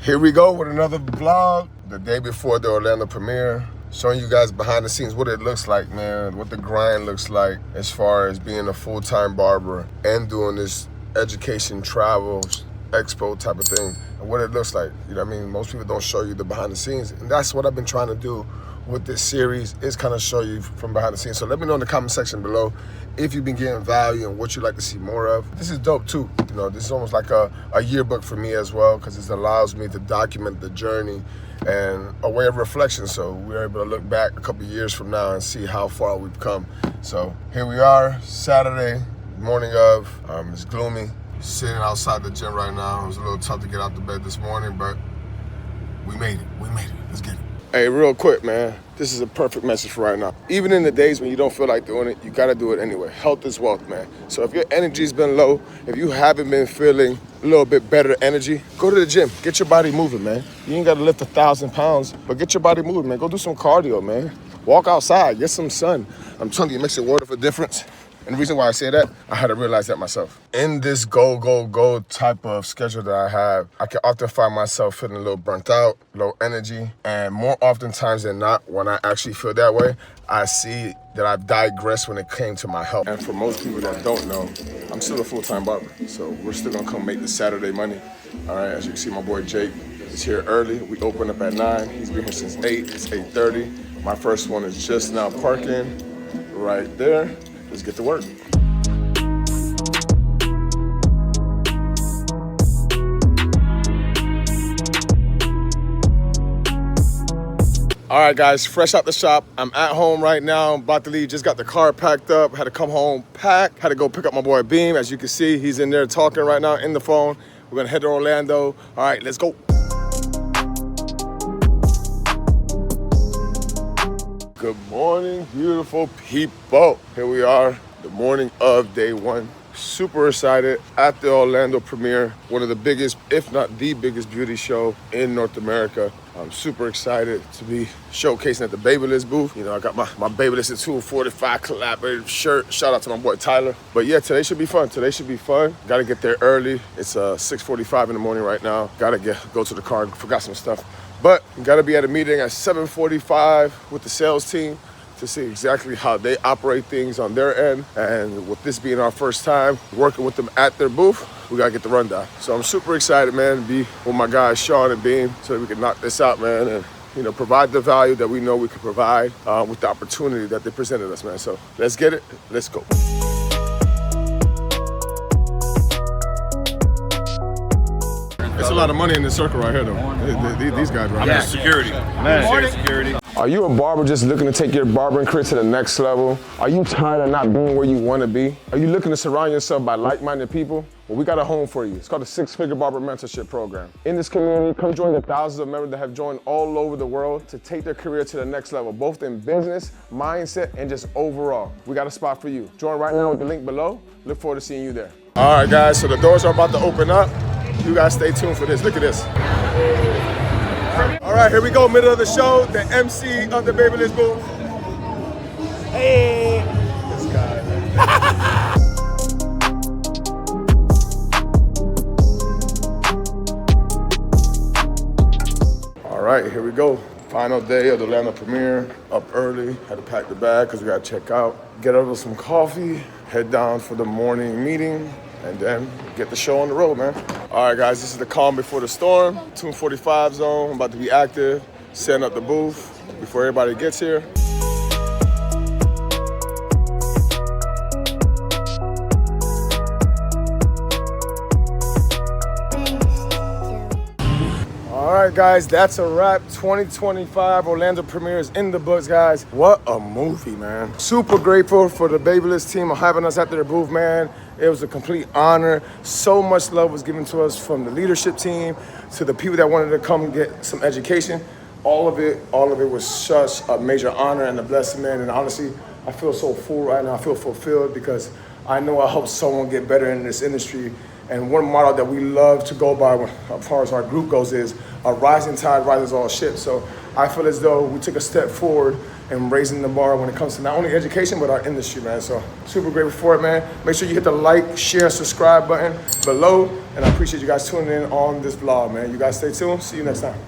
Here we go with another vlog. The day before the Orlando premiere. Showing you guys behind the scenes what it looks like, man. What the grind looks like as far as being a full-time barber and doing this education, travel, expo type of thing. And what it looks like, you know what I mean? Most people don't show you the behind the scenes. And that's what I've been trying to do with this series, is kind of show you from behind the scenes. So let me know in the comment section below if you've been getting value and what you'd like to see more of. This is dope too. You know, this is almost like a yearbook for me as well, because it allows me to document the journey and a way of reflection. So we're able to look back a couple years from now and see how far we've come. So here we are, Saturday, morning of, it's gloomy. Sitting outside the gym right now. It was a little tough to get out the bed this morning, but we made it, let's get it. Hey, real quick, man, this is a perfect message for right now. Even in the days when you don't feel like doing it, you gotta do it anyway. Health is wealth, man. So if your energy's been low, if you haven't been feeling a little bit better energy, go to the gym, get your body moving, man. You ain't gotta lift 1,000 pounds, but get your body moving, man. Go do some cardio, man. Walk outside, get some sun. I'm telling you, it makes a world of a difference. And the reason why I say that, I had to realize that myself. In this go type of schedule that I have, I can often find myself feeling a little burnt out, low energy, and more oftentimes than not, when I actually feel that way, I see that I've digressed when it came to my health. And for most people that don't know, I'm still a full-time barber, so we're still gonna come make this Saturday money. All right, as you can see, my boy Jake is here early. We open up at 9, he's been here since 8, it's 8:30. My first one is just now parking right there. Let's get to work. All right, guys, fresh out the shop. I'm at home right now. I'm about to leave. Just got the car packed up. Had to come home packed. Had to go pick up my boy Beam. As you can see, he's in there talking right now in the phone. We're gonna head to Orlando. All right, let's go. Good morning, beautiful people. Here we are, the morning of day one. Super excited at the Orlando premiere, one of the biggest, if not the biggest beauty show in North America. I'm super excited to be showcasing at the Babyliss booth. You know, I got my Babyliss at Tomb45 collaborative shirt. Shout out to my boy Tyler. But yeah, today should be fun. Gotta get there early. It's 6:45 in the morning right now. Gotta go to the car, forgot some stuff. But gotta be at a meeting at 7:45 with the sales team to see exactly how they operate things on their end. And with this being our first time working with them at their booth, we gotta get the rundown. So I'm super excited, man, to be with my guys, Sean and Beam, so that we can knock this out, man, and you know, provide the value that we know we can provide with the opportunity that they presented us, man. So let's get it, let's go. It's a lot of money in this circle right here, though. These guys right here. Yeah, security. Man, security. Are you a barber just looking to take your barbering career to the next level? Are you tired of not being where you want to be? Are you looking to surround yourself by like-minded people? Well, we got a home for you. It's called the 6-Figure Barber Mentorship Program. In this community, come join the thousands of members that have joined all over the world to take their career to the next level, both in business, mindset, and just overall. We got a spot for you. Join right now with the link below. Look forward to seeing you there. All right, guys, so the doors are about to open up. You guys stay tuned for this. Look at this. All right, here we go, middle of the show, the MC of the Babyliss booth. Hey! This guy. All right, here we go. Final day of the Orlando premiere. Up early, had to pack the bag because we got to check out. Get over some coffee, head down for the morning meeting, and then get the show on the road, man. All right, guys, this is the calm before the storm. Tomb45 zone, I'm about to be active, setting up the booth before everybody gets here. All right, guys, that's a wrap. 2025 Orlando premiere is in the books, guys. What a movie, man. Super grateful for the Babyliss team for having us at their booth, man. It was a complete honor. So much love was given to us from the leadership team to the people that wanted to come get some education. All of it was such a major honor and a blessing, man. And honestly, I feel so full right now. I feel fulfilled because I know I helped someone get better in this industry. And one model that we love to go by as far as our group goes is a rising tide rises all ships. So I feel as though we took a step forward and raising the bar when it comes to not only education, but our industry, man. So super grateful for it, man. Make sure you hit the like, share, and subscribe button below. And I appreciate you guys tuning in on this vlog, man. You guys stay tuned. See you next time.